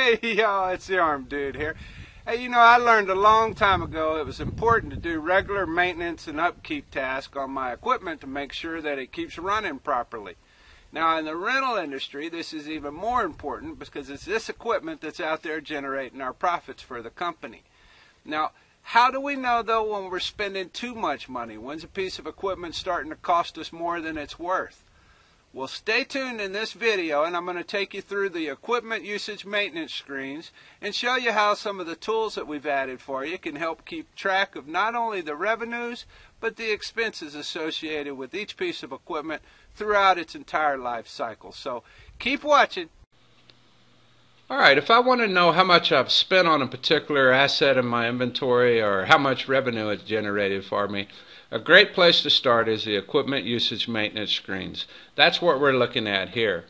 Hey y'all, it's the Arm Dude here. Hey, you know, I learned a long time ago it was important to do regular maintenance and upkeep tasks on my equipment to make sure that it keeps running properly. Now, in the rental industry, this is even more important because it's this equipment that's out there generating our profits for the company. Now, how do we know, though, when we're spending too much money? When's a piece of equipment starting to cost us more than it's worth? Well, stay tuned in this video, and I'm going to take you through the equipment usage maintenance screens and show you how some of the tools that we've added for you can help keep track of not only the revenues, but the expenses associated with each piece of equipment throughout its entire life cycle. So keep watching. Alright, if I want to know how much I've spent on a particular asset in my inventory or how much revenue it's generated for me, a great place to start is the equipment usage maintenance screens. That's what we're looking at here.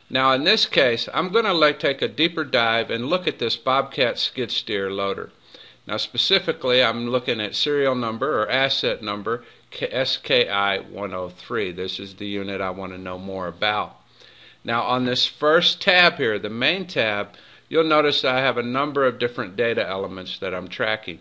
Now in this case, I'm going to take a deeper dive and look at this Bobcat skid steer loader. Now specifically, I'm looking at serial number or asset number SKI 103. This is the unit I want to know more about. Now on this first tab here, the main tab, you'll notice I have a number of different data elements that I'm tracking.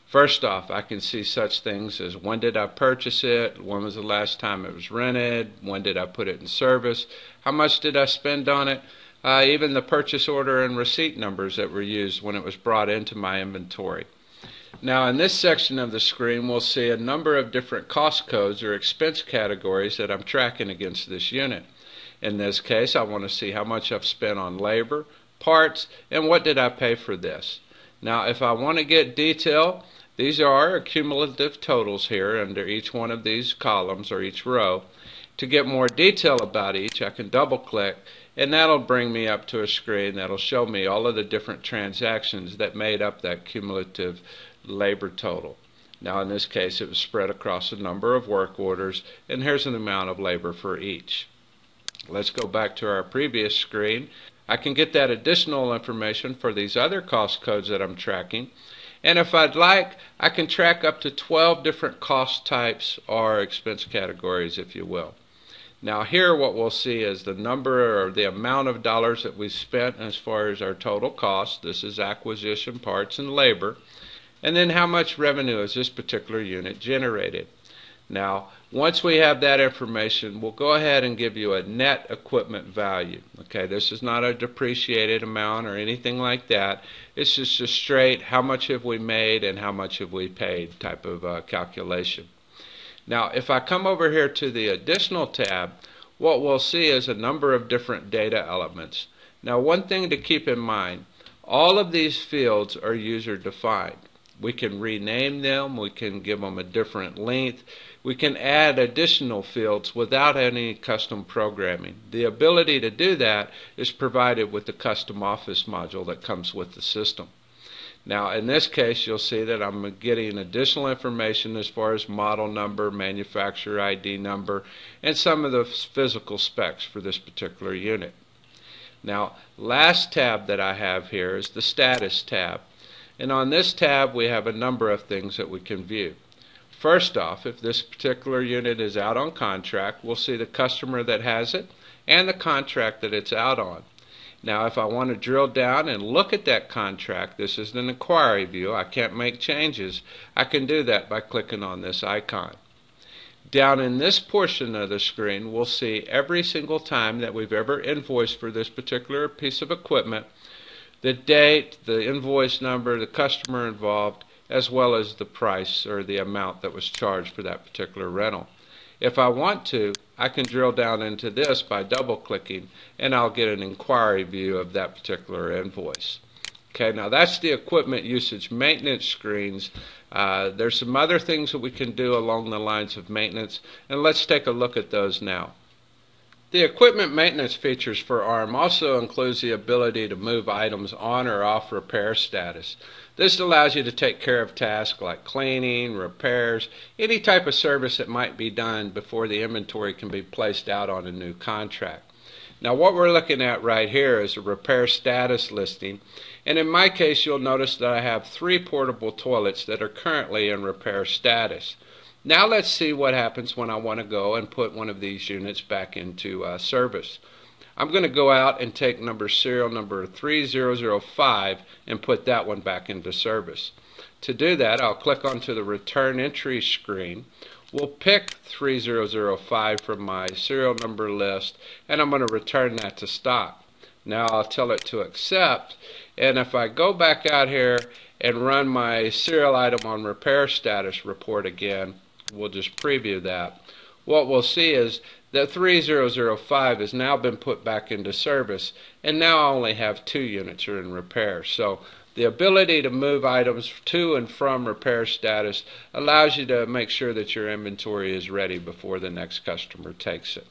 First off, I can see such things as when did I purchase it, when was the last time it was rented, when did I put it in service, how much did I spend on it, even the purchase order and receipt numbers that were used when it was brought into my inventory. Now in this section of the screen, we'll see a number of different cost codes or expense categories that I'm tracking against this unit. In this case, I want to see how much I've spent on labor, parts, and what did I pay for this. Now if I want to get detail, these are our cumulative totals here under each one of these columns or each row. To get more detail about each, I can double click and that'll bring me up to a screen that'll show me all of the different transactions that made up that cumulative labor total. Now in this case it was spread across a number of work orders, and here's an amount of labor for each. Let's go back to our previous screen. I can get that additional information for these other cost codes that I'm tracking. And if I'd like, I can track up to 12 different cost types or expense categories, if you will. Now here what we'll see is the number or the amount of dollars that we spent as far as our total cost. This is acquisition, parts, and labor. And then how much revenue has this particular unit generated. Now once we have that information, we'll go ahead and give you a net equipment value. Okay, this is not a depreciated amount or anything like that. It's just a straight how much have we made and how much have we paid type of calculation. Now if I come over here to the additional tab, what we'll see is a number of different data elements. Now one thing to keep in mind, all of these fields are user defined. We can rename them, we can give them a different length, we can add additional fields without any custom programming. The ability to do that is provided with the custom office module that comes with the system. Now in this case you'll see that I'm getting additional information as far as model number, manufacturer ID number, and some of the physical specs for this particular unit. Now last tab that I have here is the status tab. And on this tab we have a number of things that we can view. First off, if this particular unit is out on contract, we'll see the customer that has it and the contract that it's out on. Now if I want to drill down and look at that contract, this is an inquiry view, I can't make changes. I can do that by clicking on this icon. Down in this portion of the screen we'll see every single time that we've ever invoiced for this particular piece of equipment, the date, the invoice number, the customer involved, as well as the price or the amount that was charged for that particular rental. If I want to, I can drill down into this by double clicking and I'll get an inquiry view of that particular invoice. Okay, now that's the equipment usage maintenance screens. There's some other things that we can do along the lines of maintenance, and let's take a look at those now. The equipment maintenance features for ARM also includes the ability to move items on or off repair status. This allows you to take care of tasks like cleaning, repairs, any type of service that might be done before the inventory can be placed out on a new contract. Now what we're looking at right here is a repair status listing, and in my case you'll notice that I have 3 portable toilets that are currently in repair status. Now let's see what happens when I want to go and put one of these units back into service. I'm going to go out and take serial number 3005 and put that one back into service. To do that, I'll click onto the return entry screen. We'll pick 3005 from my serial number list, and I'm going to return that to stock. Now I'll tell it to accept, and if I go back out here and run my serial item on repair status report again, we'll just preview that. What we'll see is that 3005 has now been put back into service, and now I only have 2 units are in repair. So the ability to move items to and from repair status allows you to make sure that your inventory is ready before the next customer takes it.